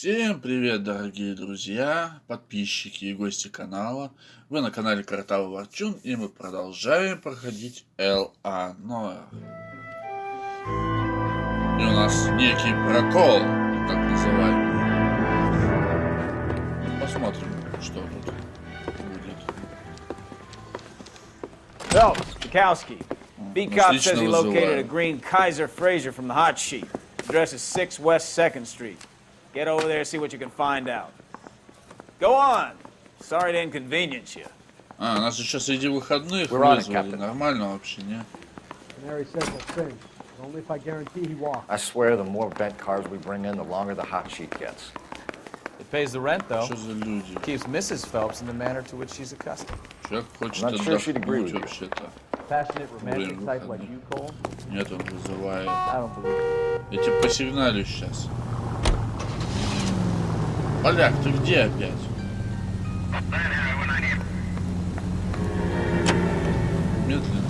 Всем привет, дорогие друзья, подписчики и гости канала. Вы на канале Картавый Ворчун, и мы продолжаем проходить L.A.Noire. И у нас некий прокол, так называемый. Посмотрим, что тут будет. Phelps, Bukowski. B-Cop says he located a green Kaiser Fraser from the hot sheet. Address is 6 West 2nd Street. Get over there and see what you can find out. Go on. Sorry to inconvenience you. Нас еще среди выходных вызвали. Нормально вообще, не? Canary says he'll finish, but only if I guarantee he walks. I swear the more bent cars we bring in, the longer the hot sheet gets. It pays the rent, though. Что за люди? Keeps Mrs. Phelps in the manner to which she's accustomed. Человек хочет I'm not sure she'd agree with отдохнуть you. вообще-то. Passionate romantic type like you, Cole? Нет, он вызывает. I don't believe it. Я тебе посигналю сейчас. Поляк, ты где опять? Медленно.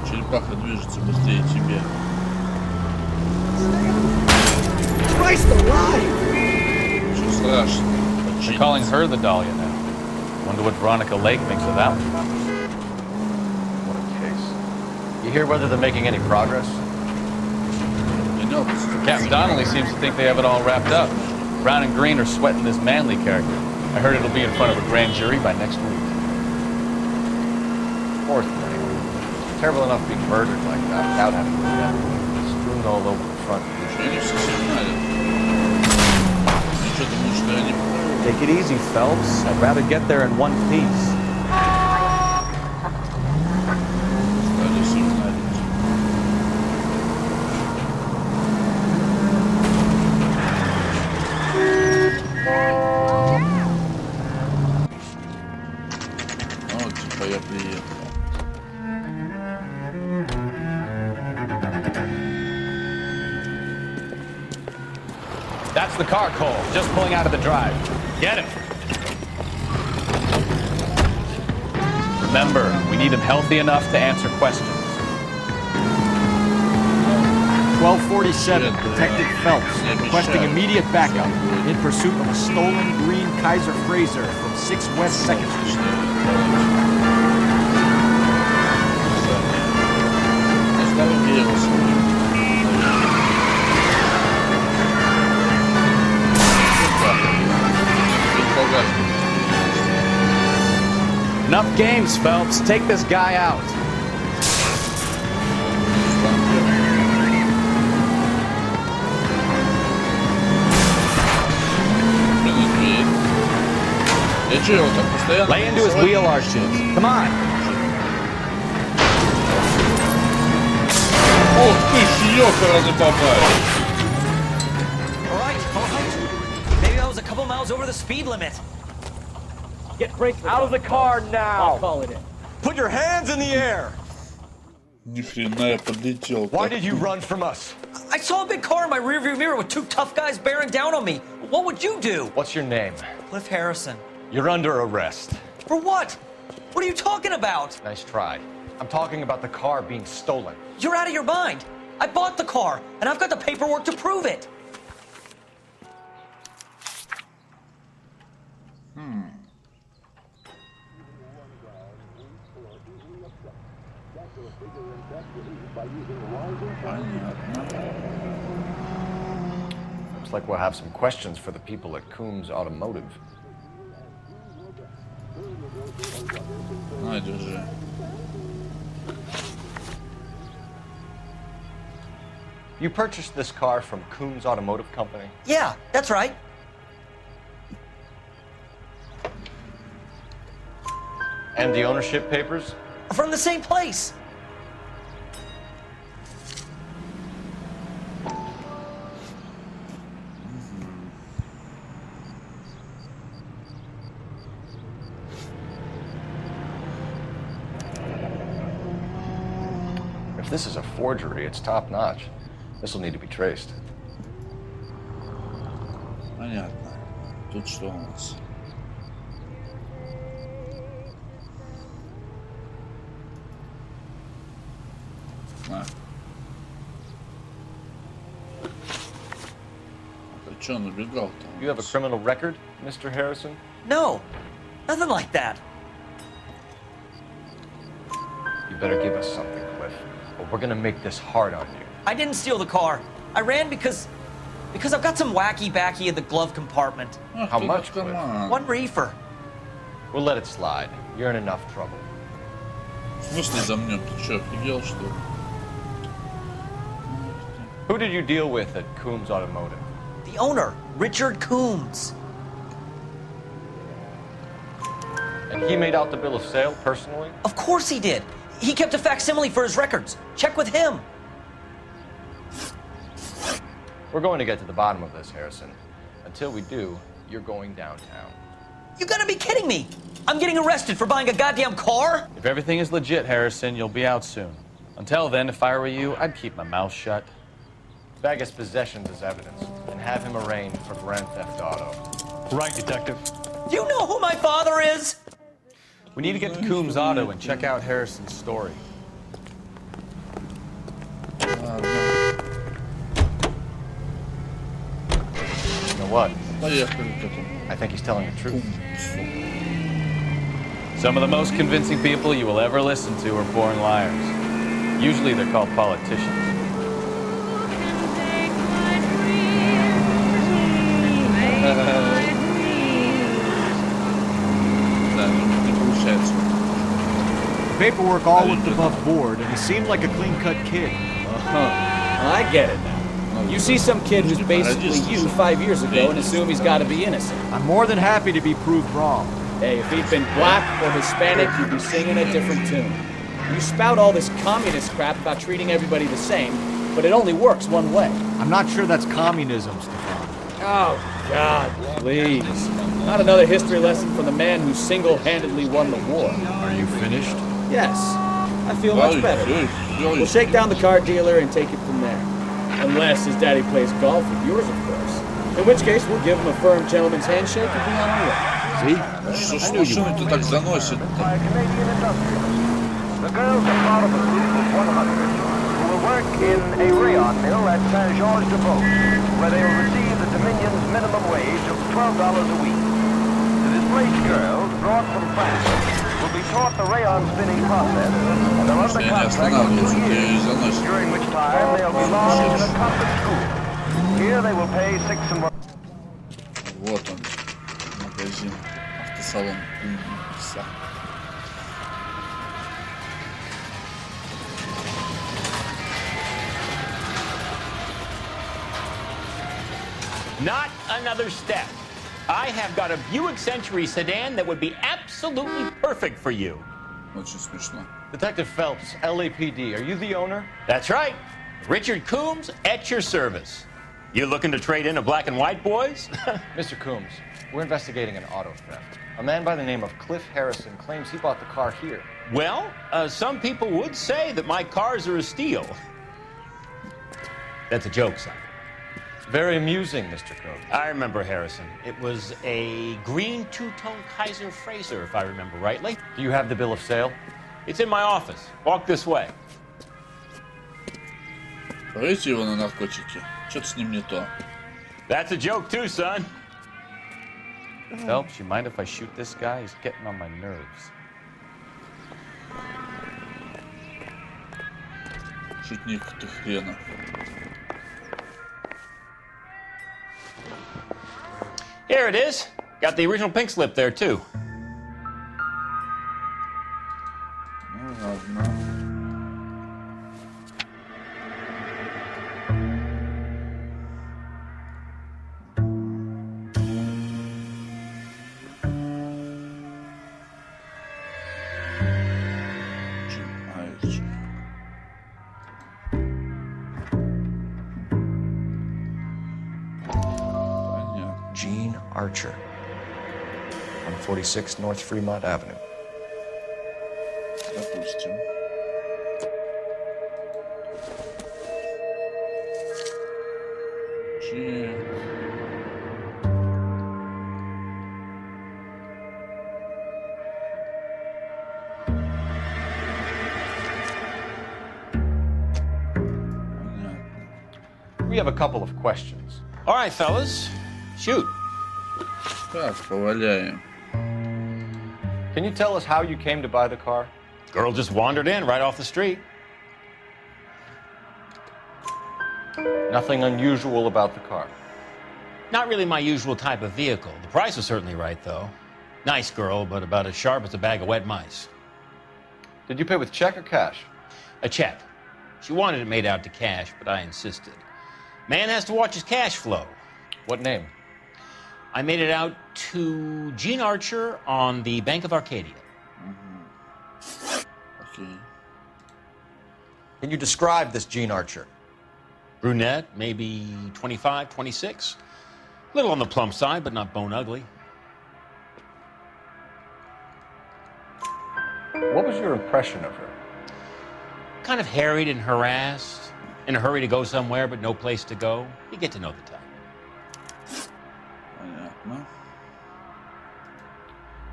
Черепаха движется быстрее тебя. Что страшно? They're calling her the Dahlia now. Wonder what Veronica Lake thinks of that one. What a case. You hear whether they're making any progress? You know, Captain Donnelly seems to think they have it all wrapped up. Brown and Green are sweating this Manley character. I heard it'll be in front of a grand jury by next week. Poor thing. Terrible enough being murdered like that without having to death. Strewn all over the front. они все сигналят. Ты что, думаешь, что они... Take it easy, Phelps. I'd rather get there in one piece. Стали сигналить. Вот, типа, я приехал. That's the car, Cole. Just pulling out of the drive. Get him. Remember, we need him healthy enough to answer questions. 1247, Detective Phelps, requesting immediate backup in pursuit of a stolen green Kaiser Fraser from 6 West 2nd Street. Enough games, Phelps. Take this guy out. Lay into his wheel arches. Come on. Ох ты ж, ёхарный бабай! All right. Maybe I was a couple miles over the speed limit. Get brakes out of the car now. I'll call it in. Put your hands in the air! Ни хрена я подлетел. Why did you run from us? I saw a big car in my rearview mirror with two tough guys bearing down on me. What would you do? What's your name? Cliff Harrison. You're under arrest. For what? What are you talking about? Nice try. I'm talking about the car being stolen. You're out of your mind. I bought the car, and I've got the paperwork to prove it. Looks like we'll have some questions for the people at Coombs Automotive. На, держи. You purchased this car from Coombs Automotive Company? Yeah, that's right. And the ownership papers? From the same place. If this is a forgery, it's top-notch. This will need to be traced. Понятно. Тут что у нас? На. А чё он убегал-то? You have a criminal record, Mr. Harrison? No, nothing like that. You better give us something, Cliff, or we're gonna make this hard on you. I didn't steal the car. I ran because I've got some wacky backy in the glove compartment. Ах, How ты much, наркоман. One reefer. We'll let it slide. You're in enough trouble. В смысле замнем? Ты чё, офигел, что ли? Who did you deal with at Coombs Automotive? The owner, Richard Coombs. And he made out the bill of sale personally? Of course he did. He kept a facsimile for his records. Check with him. We're going to get to the bottom of this, Harrison. Until we do, you're going downtown. You gotta be kidding me. I'm getting arrested for buying a goddamn car? If everything is legit, Harrison, you'll be out soon. Until then, if I were you, I'd keep my mouth shut. Bag his possessions as evidence and have him arraigned for grand theft auto. Right, Detective. Do you know who my father is? We need to get to Coombs Auto and check out Harrison's story. Ладно, You know what? поехали к этому. I think he's telling the truth. Some of the most convincing people you will ever listen to are born liars. Usually they're called politicians. Да, не получается. Paperwork all looked above board, and he seemed like a clean-cut kid. I get it now. You see some kid who's basically you 5 years ago and assume he's got to be innocent. I'm more than happy to be proved wrong. Hey, if he'd been black or Hispanic, he'd be singing a different tune. You spout all this communist crap about treating everybody the same, but it only works one way. I'm not sure that's communism, Stefan. Oh, God, please. Not another history lesson from the man who single-handedly won the war. Are you finished? Yes, I feel much better. We'll shake down the car dealer and take it from there. Unless his daddy plays golf with yours, of course. In which case, we'll give him a firm gentleman's handshake and be on our way. See? Что ж машину-то так заносит? by a Canadian industrialist. The girls are part of a group of 100 who will work in a rayon mill at Saint-Georges-de-Beauce, where they will receive the Dominion's minimum wage of $12 a week. The displaced girls, brought from France, will be taught the rayon spinning process and are under Я не contract for 2 останавливаюсь, я и years, заносит. during which time they'll be lodged in a convent school. Here they will pay 6 and 1. Вот он, магазин, автосалон Кунгса. Not another step. I have got a Buick Century sedan that would be absolutely perfect for you. Очень смешно. Detective Phelps, LAPD, are you the owner? That's right. Richard Coombs at your service. You looking to trade in a black and white, boys? Mr. Coombs, we're investigating an auto theft. A man by the name of Cliff Harrison claims he bought the car here. Well, some people would say that my cars are a steal. That's a joke, son. Very amusing, Mr. Coombs. I remember Harrison. It was a green two-tone Kaiser Frazer, if I remember rightly. Do you have the bill of sale? It's in my office. Walk this way. Проверьте его на наркотики. Что-то с ним не то. That's a joke too, son. Phelps, you mind if I shoot this guy? He's getting on my nerves. Шутник ты хрена. Here it is. Got the original pink slip there too. Ну ладно. Gene Archer, 146 North Fremont Avenue. Допустим. Чек. We have a couple of questions. All right, fellas, shoot. Так, поваляем. Can you tell us how you came to buy the car? Girl just wandered in right off the street. Nothing unusual about the car. Not really my usual type of vehicle. The price was certainly right, though. Nice girl, but about as sharp as a bag of wet mice. Did you pay with check or cash? A check. She wanted it made out to cash, but I insisted. Man has to watch his cash flow. What name? I made it out to Gene Archer on the Bank of Arcadia. Okay. Can you describe this Gene Archer? Brunette, maybe 25, 26. Little on the plump side, but not bone ugly. What was your impression of her? Kind of harried and harassed. In a hurry to go somewhere, but no place to go. You get to know the type. Понятно.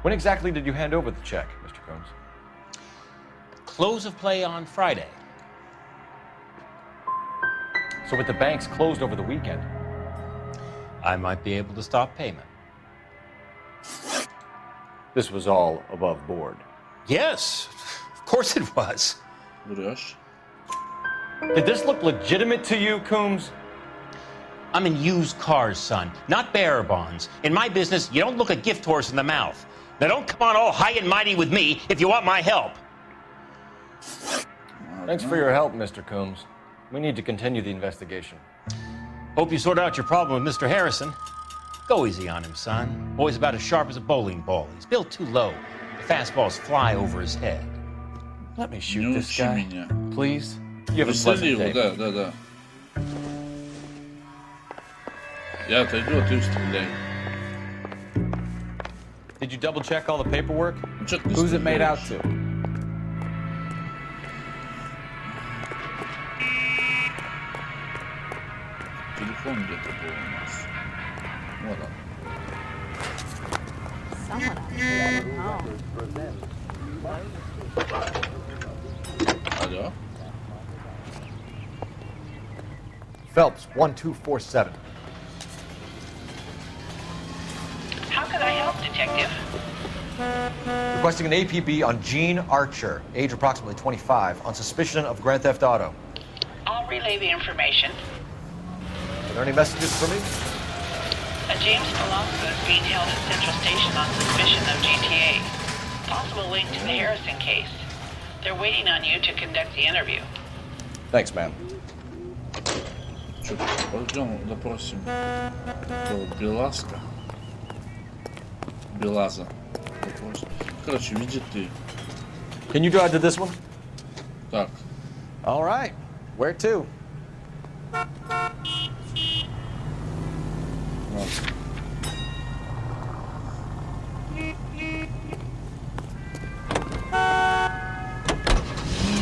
When exactly did you hand over the check, Mr. Combs? Close of play on Friday. So with the banks closed over the weekend, I might be able to stop payment. this was all above board. Yes, of course it was. Врешь. Did this look legitimate to you, Coombs? I'm in used cars, son, not bearer bonds. In my business, you don't look a gift horse in the mouth. Now don't come on all high and mighty with me if you want my help. Thanks for your help, Mr. Coombs. We need to continue the investigation. Hope you sort out your problem with Mr. Harrison. Go easy on him, son. Boy's about as sharp as a bowling ball. He's built too low. The fastballs fly over his head. Let me shoot Не this учи guy, меня. please. You have a Застрели pleasant его, day. да. Я отойду, а ты стреляй. Did you double check all the paperwork? Ну, чё ты не Who's it made out стреляешь? to? Телефон где-то был у нас. Вот он. Someone actually home. Алло? Phelps, 1247. How can I help, Detective? Requesting an APB on Gene Archer, age approximately 25, on suspicion of grand theft auto. I'll relay the information. Are there any messages for me? A James Velasco is being held at Central Station on suspicion of GTA. Possible link to the Harrison case. They're waiting on you to conduct the interview. Thanks, ma'am. Чё, пойдем допросим этого Беласка. Белаза. Допросим. Короче, види ты. Can you drive to this one? Так. All right. Where to?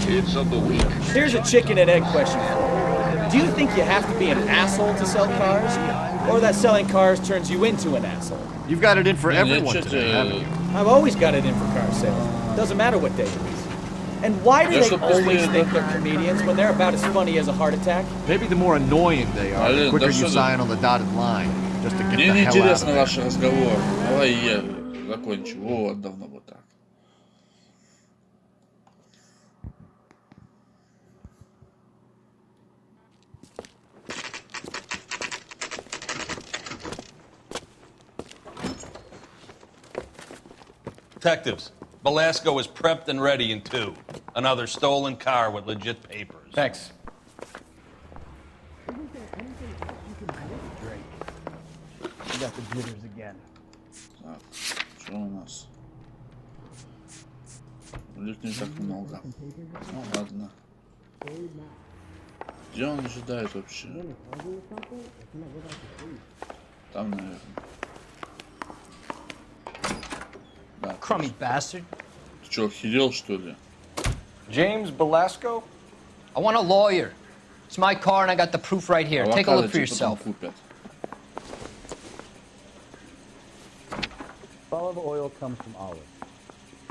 Kids of the week. Here's a chicken and egg question for you. Do you think you have to be an asshole to sell cars? Or that selling cars turns you into an asshole? You've got it in for Не, everyone чё today, haven't you? I've always got it in for car sales. Doesn't matter what day it is. And why do Я they чтоб always быстрее, think да. they're comedians when they're about as funny as a heart attack? Maybe the more annoying they are, the Блин, quicker да you что sign on the dotted line, just to get Мне the не hell out of интересно there. ваш разговор. Давай я закончу. Вот, давно вот так. Detectives, Velasco is prepped and ready in 2. Another stolen car with legit papers. Thanks. You got the jitters again. Так, что у нас? Улик не так много. Ну ладно. Где он ожидает вообще? Там, наверное. Да. Crummy bastard. Ты что, охерел, что ли? James Velasco? I want a lawyer. It's my car and I got the proof right here. Take a look for Авокадо тебе потом yourself. купят. Olive oil comes from olives.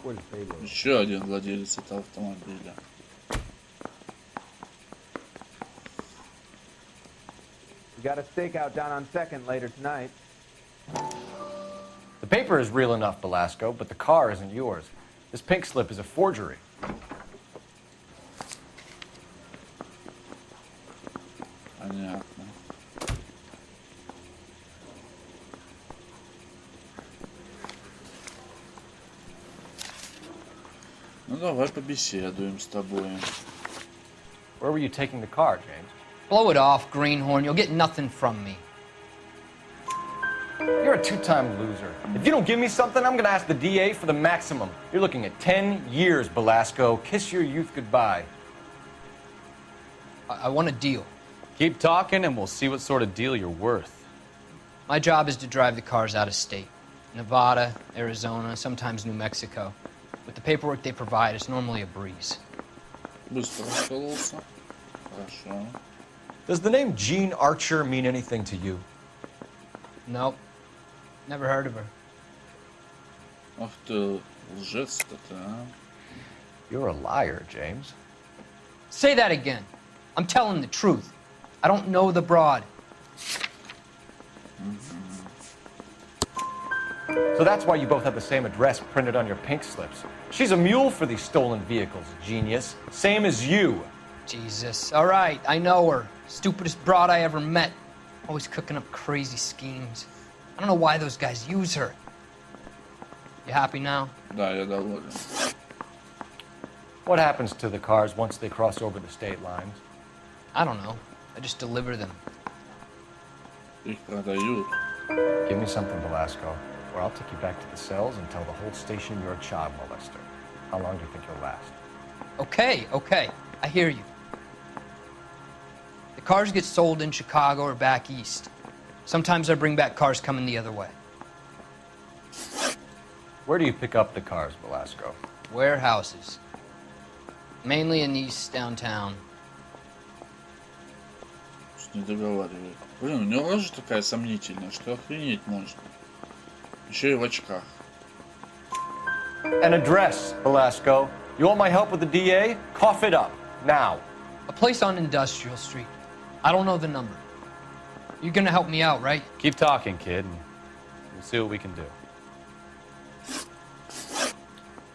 Where's baby oil? Еще один владелец этого автомобиля. got a stakeout down on 2nd later tonight. The paper is real enough, Belasco, but the car isn't yours. This pink slip is a forgery. Понятно. Ну давай побеседуем с тобой. Where were you taking the car, James? Blow it off, Greenhorn. You'll get nothing from me. You're a two-time loser. If you don't give me something, I'm gonna ask the DA for the maximum. You're looking at 10 years, Belasco. Kiss your youth goodbye. I want a deal. Keep talking and we'll see what sort of deal you're worth. My job is to drive the cars out of state. Nevada, Arizona, sometimes New Mexico. With the paperwork they provide, it's normally a breeze. Быстро раскололся. Хорошо. Does the name Jean Archer mean anything to you? Nope. Never heard of her. Ах ты лжец-то, а? You're a liar, James. Say that again. I'm telling the truth. I don't know the broad. So that's why you both have the same address printed on your pink slips. She's a mule for these stolen vehicles, genius. Same as you. Jesus. All right, I know her. Stupidest broad I ever met. Always cooking up crazy schemes. I don't know why those guys use her. You happy now? Да, я доволен. What happens to the cars once they cross over the state lines? I don't know. I just deliver them. Их продают. Give me something, Belasco, or I'll take you back to the cells and tell the whole station you're a child molester. How long do you think you'll last? Okay. I hear you. The cars get sold in Chicago or back east. Sometimes I bring back cars coming the other way. Where do you pick up the cars, Belasco? Warehouses. Mainly in East downtown. Не договаривает. Блин, у него рожа такая сомнительная, что охренеть можно. Еще и в очках. An address, Belasco. You want my help with the DA? Cough it up, now. A place on Industrial Street. I don't know the number. You're gonna help me out, right? Keep talking, kid, and we'll see what we can do.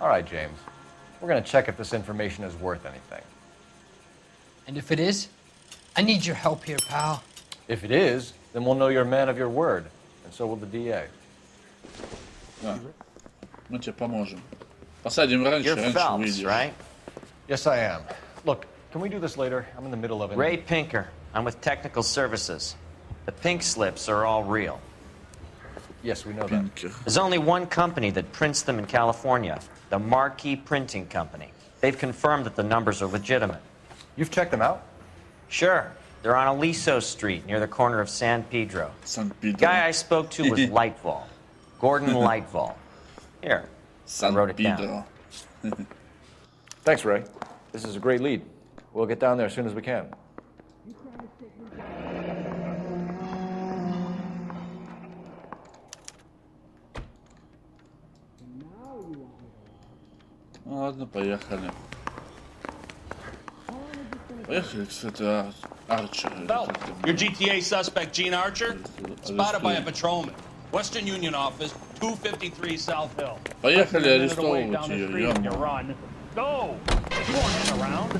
All right, James. We're gonna check if this information is worth anything. And if it is, I need your help here, pal. If it is, then we'll know you're a man of your word, and so will the DA. Да. Мы тебе поможем. Посадим раньше, выйдешь. Right? Yes, I am. Look, can we do this later? I'm in the middle of it. Ray Pinker. I'm with Technical Services. The pink slips are all real. Yes, we know that. There's only one company that prints them in California, the Marquee Printing Company. They've confirmed that the numbers are legitimate. You've checked them out? Sure. They're on Aliso Street, near the corner of San Pedro. San Pedro. The guy I spoke to was Lightval. Gordon Lightval. Here, I wrote it down. Thanks, Ray. This is a great lead. We'll get down there as soon as we can. Ладно, поехали. Поехали, кстати, Арчер. Your GTA suspect, Gene Archer? Spotted by a patrolman. Western Union office, 253 South Hill. Поехали арестовывать ее, You run. Go! You won't hang around.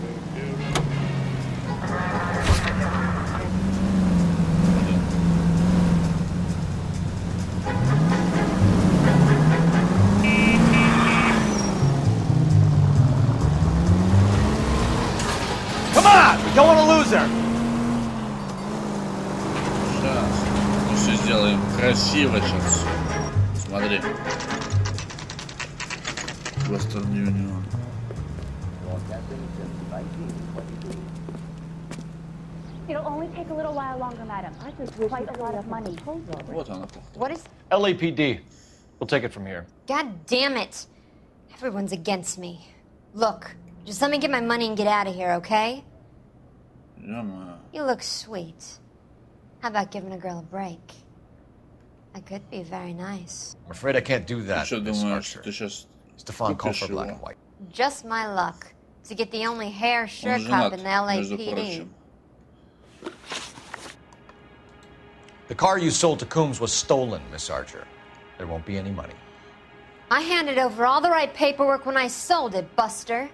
Come on! We don't want to lose her! Сейчас. Мы все сделаем красиво сейчас. Смотри. Western Union. It'll only take a little while longer, madam. Quite a lot of money. Вот она. What is... LAPD. We'll take it from here. God damn it. Everyone's against me. Look, just let me get my money and get out of here, okay? You look sweet. How about giving a girl a break? I could be very nice. I'm afraid I can't do that, Miss Archer. Stefan called for black and white. Just my luck to get the only hair sure cop in the LAPD. The car you sold to Coombs was stolen, Miss Archer. There won't be any money. I handed over all the right paperwork when I sold it, Buster.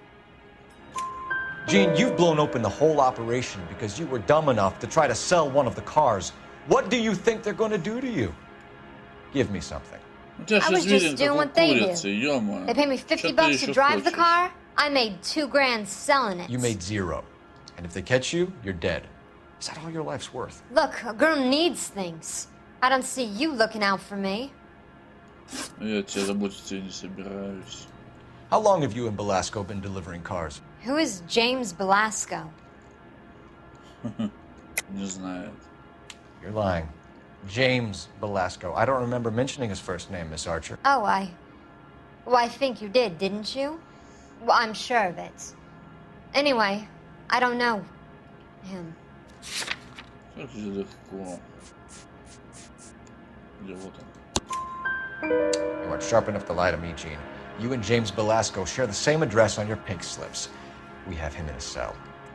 Gene, you've blown open the whole operation because you were dumb enough to try to sell one of the cars. What do you think they're going to do to you? Give me something. I was just doing what they do. They paid me $50 to drive the car. I made $2 grand selling it. You made $0. And if they catch you, you're dead. Is that all your life's worth? Look, a girl needs things. I don't see you looking out for me. Я тебя заботиться не собираюсь. How long have you and Belasco been delivering cars? Who is James Belasco? Не знает. You're lying. James Belasco. I don't remember mentioning his first name, Miss Archer. Oh, Well, I think you did, didn't you? Well, I'm sure of it. Anyway, I don't know him. Как же легко. Где вот он? You aren't sharp enough to lie to me, Gene. You and James Belasco share the same address on your pink slips. We have him in a cell.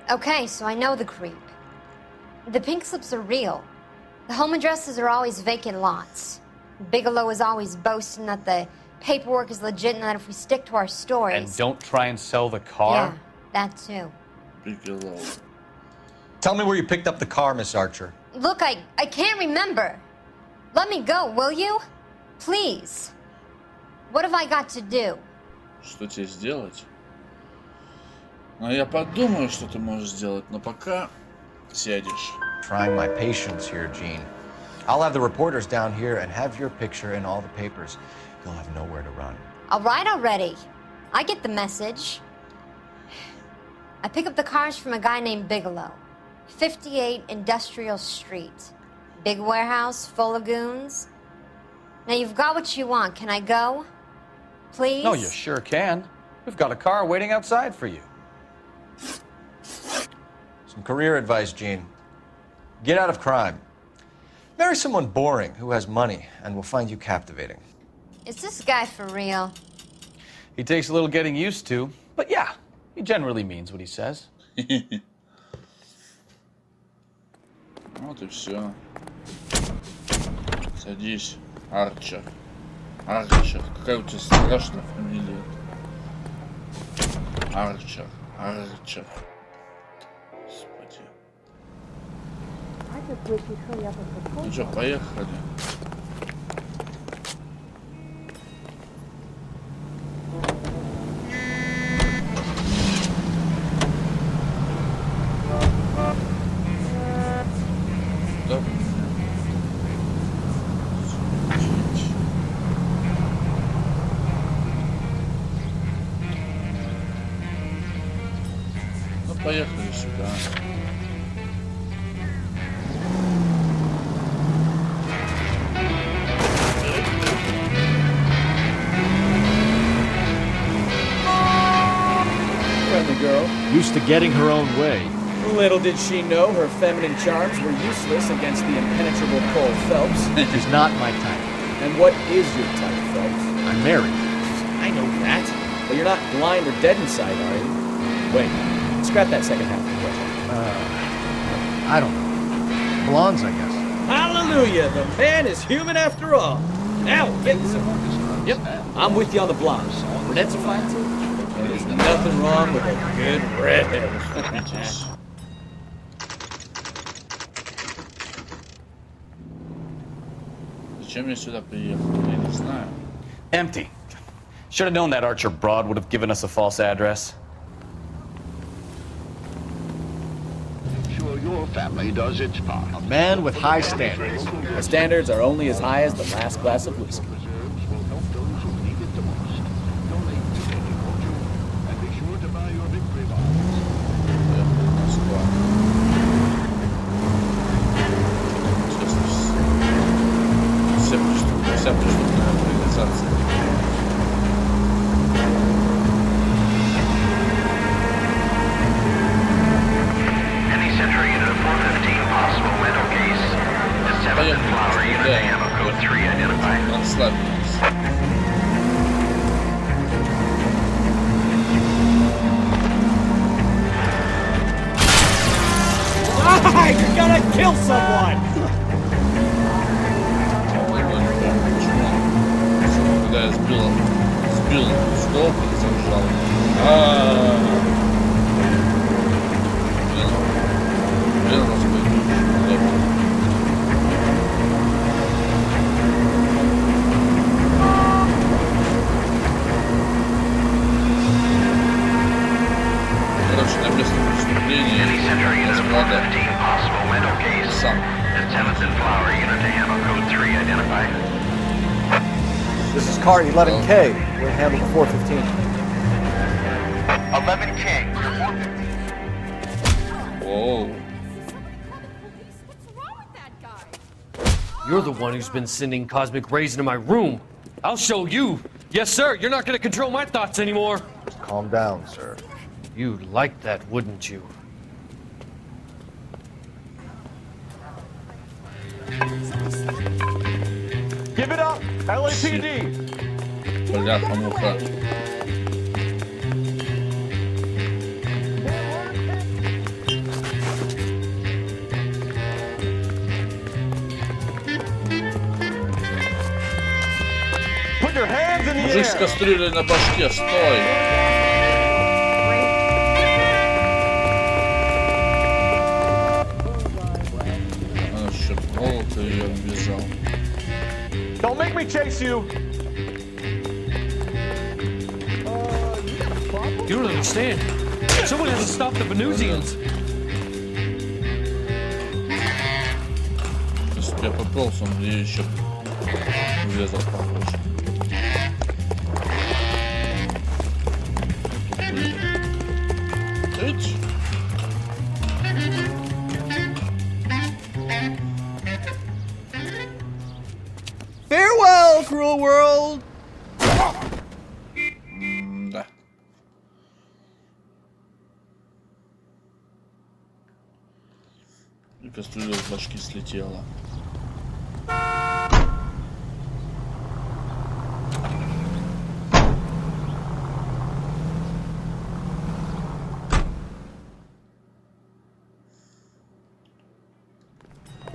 Okay, so I know the creep. The pink slips are real. The home addresses are always vacant lots. Bigelow is always boasting that the paperwork is legit and that if we stick to our stories... And don't try and sell the car? Yeah, that too. Bigelow. Tell me where you picked up the car, Miss Archer. Look, I can't remember. Let me go, will you? Please. What have I got to do? Что тебе сделать? Ну, я подумаю, что ты можешь сделать, но пока сядешь. Trying my patience here, Gene. I'll have the reporters down here and have your picture in all the papers. You'll have nowhere to run. All right already. I get the message. I pick up the cars from a guy named Bigelow. 58 Industrial Street. Big warehouse full of goons. Now you've got what you want. Can I go? Please? No, you sure can. We've got a car waiting outside for you. Some career advice, Gene. Get out of crime. Marry someone boring who has money and will find you captivating. Is this guy for real? He takes a little getting used to, but yeah, he generally means what he says. Вот и все. Садись, Арчер. Арчер. Какая у тебя страшная фамилия? Арчер. Арчер. Господи. Ну что, поехали? Ну, поехали сюда. Friendly girl. Used to getting her own way. Little did she know her feminine charms were useless against the impenetrable Cole Phelps. She's not my type. And what is your type, Phelps? I'm married. I know that. But you're not blind or dead inside, are you? Wait, scrap that second half of the question. I don't know. Blondes, I guess. Hallelujah! The man is human after all. Now, get some. Yep, I'm with you on the blondes. Brunettes are fine too. And there's nothing wrong with a good redhead. Зачем я сюда приехал? Я не знаю. Empty. Should have known that Archer broad would have given us a false address. Sure, your family does its part. A man with high standards. The standards are only as high as the last glass of whiskey. Will help those who need it the most. Donate to Daily Fortune and be sure to buy your victory bonds. Вся преступная организация. Any Central Unit of 415 possible mental case. The 7th Flower Unit ammo code 3 identified. Расслабились. You're gonna kill someone! я сбил столб и зажал. Блин, короче, на место преступления расклада сам. This is car 11K. We'll handle the 415. 11K. Whoa. You're the one who's been sending cosmic rays into my room. I'll show you. Yes, sir. You're not going to control my thoughts anymore. Calm down, sir. You'd like that, wouldn't you? Give it up, LAPD. Бляха-муха. Put your hands in the Мужик с air. кастрюлей на башке, стой! Она еще молото ее обвязал. Don't make me chase you. You don't understand. Someone has to stop the Venusians. Если бы я пополз, он мне еще врезал похоже. Ить. Farewell, cruel world! Да. И кастрюля с башки слетела.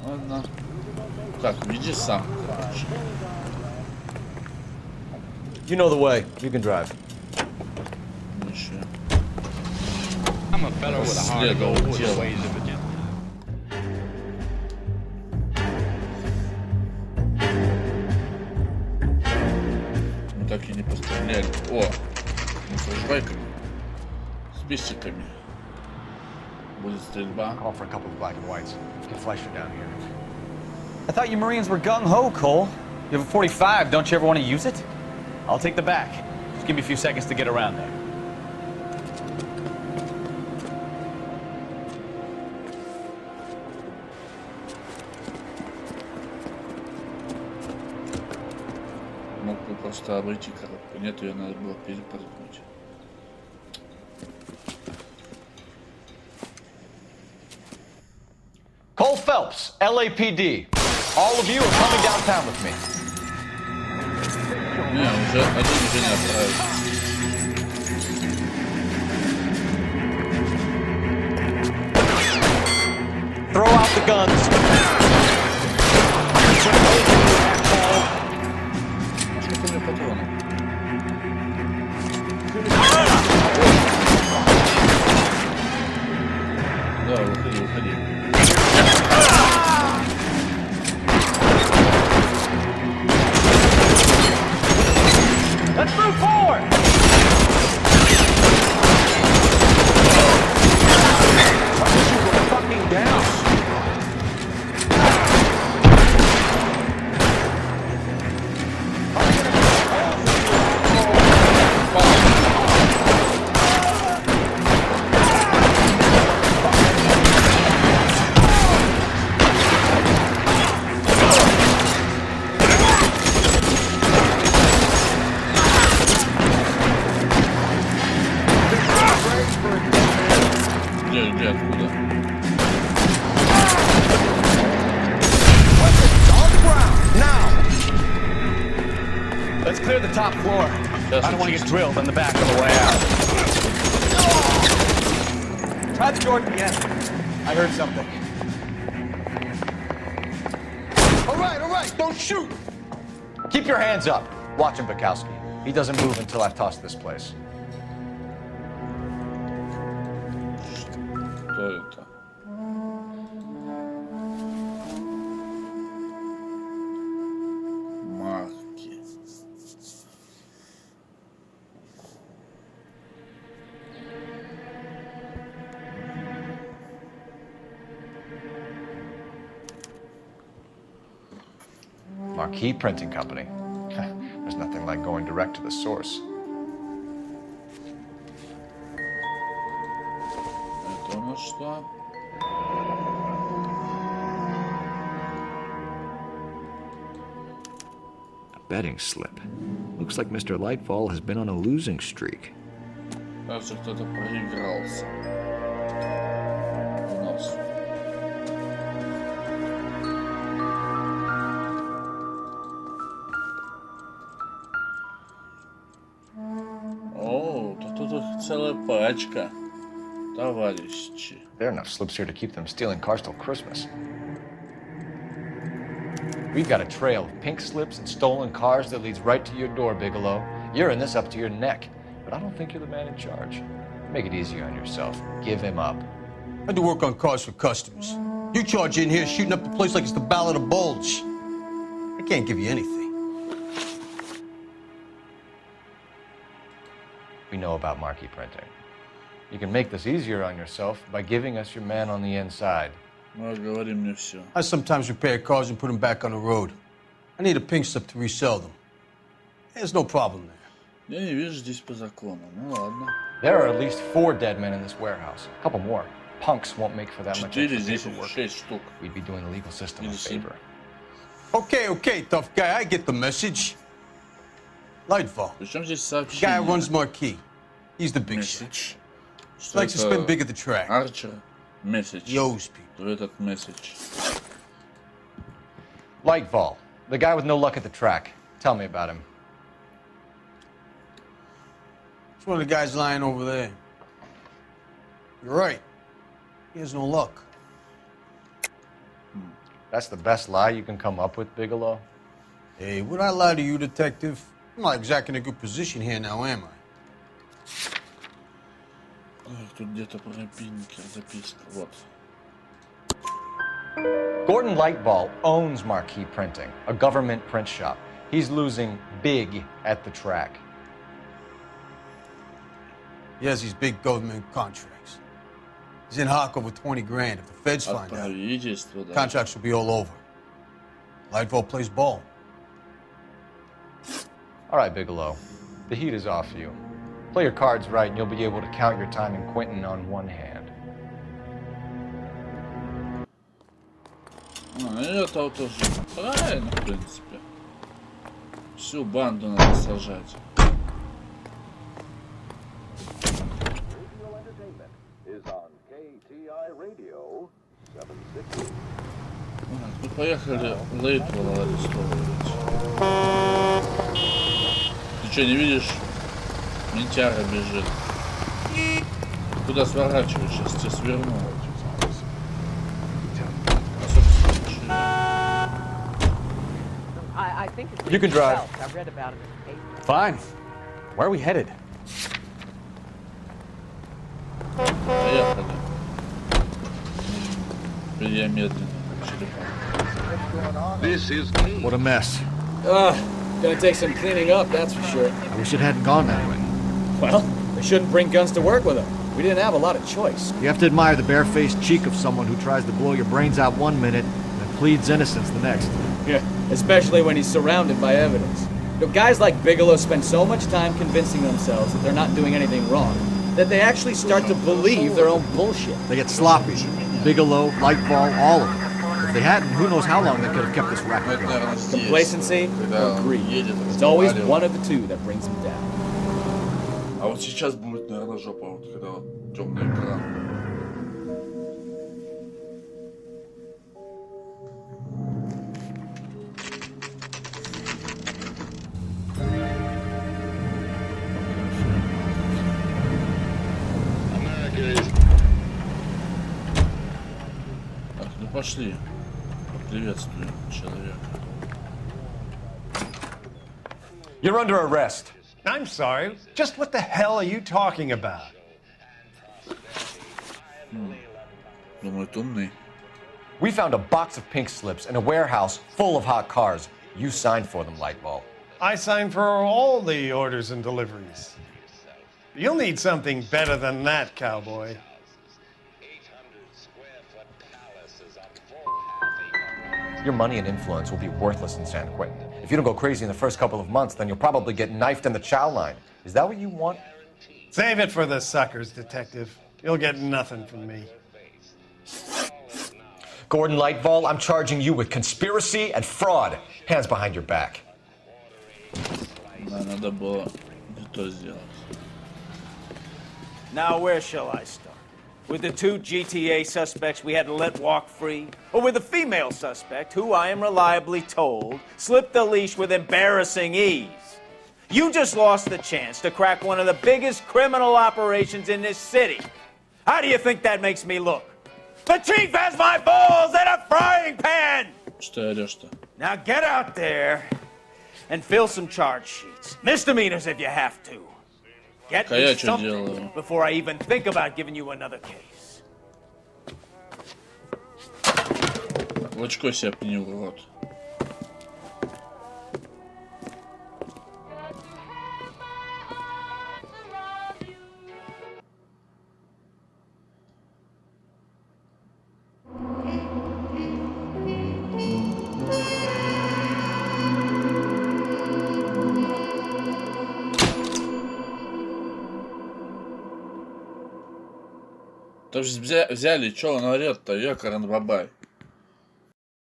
Ладно. Так, веди сам, короче. You know the way. You can drive. Еще. I'm a fellow with a heart of gold, with the ways of a gentleman. Мы так и не постреляли. О, мы с ружбайками. С бисиками. Будет стрельба. Call for a couple of black and whites. Get Fleischer down here. I thought you Marines were gung-ho, Cole. You have a 45, don't you ever want to use it? I'll take the back. Just give me a few seconds to get around there. Мог бы просто обойти коробку. Нет, ее надо было перепрыгнуть. Cole Phelps, LAPD. All of you are coming downtown with me. Не, уже один уже не отправится. Throw out the guns. Сколько у меня патронов? Да, выходи, выходи. Let's move forward. Fucking down. Где, откуда? Let's clear the top floor. I don't want to get drilled on the back on the way out. Try the door again. I heard something. All right, don't shoot. Keep your hands up. Watch him, Bukowski. He doesn't move until I've tossed this place. Что это? Марки. Marquee Printing Company. There's nothing like going direct to the source. Это у нас что? A betting slip. Looks like Mr. Lightfall has been on a losing streak. Кажется, кто-то проигрался. У нас. О, тут их целая пачка, товарищи. There are enough slips here to keep them stealing cars till Christmas. We've got a trail of pink slips and stolen cars that leads right to your door, Bigelow. You're in this up to your neck, but I don't think you're the man in charge. Make it easier on yourself. Give him up. I do work on cars for customers. You charge in here shooting up the place like it's the Ballad of Bulge. I can't give you anything. We know about marquee printing. You can make this easier on yourself by giving us your man on the inside. Говори мне все. I sometimes repair cars and put them back on the road. I need a pink slip to resell them. There's no problem there. Я не вижу здесь по закону. Ну ладно. There are at least 4 dead men in this warehouse. A couple more. Punks won't make for that much extra paperwork. 6 штук. We'd be doing the legal system a favor. Okay, tough guy. I get the message. Lightfall. Причем здесь сообщение? Guy runs Marquee. He's the big shot. Likes to spend big at the track. Archer. Message. Yo's people. То этот message. Lightfall. The guy with no luck at the track. Tell me about him. It's one of the guys lying over there. You're right. He has no luck. That's the best lie you can come up with, Bigelow? Hey, would I lie to you, detective? I'm not exactly in a good position here now, am I? Тут где-то про Пинкер записка. Вот. Gordon Lightfall owns Marquee Printing, a government print shop. He's losing big at the track. He has these big government contracts. He's in hock over 20 grand. If the feds find out, contracts will be all over. Lightfall plays ball. All right, Bigelow. The heat is off you. Play your cards right and you'll be able to count your time in Quentin on one hand. Это тоже правильно, в принципе. Всю банду надо сажать. Ну поехали Лейтвелла арестовывать. Ты что, не видишь? Ментяра бежит. Куда сворачиваешь? Сейчас тебя сверну. You can drive. I read about it in the paper. Fine. Where are we headed? Поехали. Теперь я медленно. This is What a mess. Gonna take some cleaning up, that's for sure. I wish it hadn't gone that way. Well, they shouldn't bring guns to work with them. We didn't have a lot of choice. You have to admire the barefaced cheek of someone who tries to blow your brains out one minute and then pleads innocence the next. Yeah, especially when he's surrounded by evidence. You know, guys like Bigelow spend so much time convincing themselves that they're not doing anything wrong, that they actually start to believe their own bullshit. They get sloppy. Bigelow, Lightfall, all of them. If they hadn't, who knows how long they could have kept this racket going. Complacency or greed. It's always one of the two that brings them down. А вот сейчас будет, наверное, жопа, вот когда вот темный экран. Так, ну пошли. Приветствую человека. You're under arrest. I'm sorry. Just what the hell are you talking about? Думает умный. We found a box of pink slips in a warehouse full of hot cars. You signed for them, Lightball. I signed for all the orders and deliveries. You'll need something better than that, cowboy. Your money and influence will be worthless in San Quentin. If you don't go crazy in the first couple of months, then you'll probably get knifed in the chow line. Is that what you want? Save it for the suckers, Detective. You'll get nothing from me. Gordon Lightball, I'm charging you with conspiracy and fraud. Hands behind your back. Надо было это сделать. Now where shall I start? With the 2 GTA suspects we had to let walk free? Or with the female suspect who, I am reliably told, slipped the leash with embarrassing ease? You just lost the chance to crack one of the biggest criminal operations in this city. How do you think that makes me look? The chief has my balls in a frying pan! Что орешь-то? Now get out there and fill some charge sheets. Misdemeanors if you have to. Get me something before I even think about giving you another case. В очко себя пни в рот. То есть взяли, что он орет-то, Каран Бабай.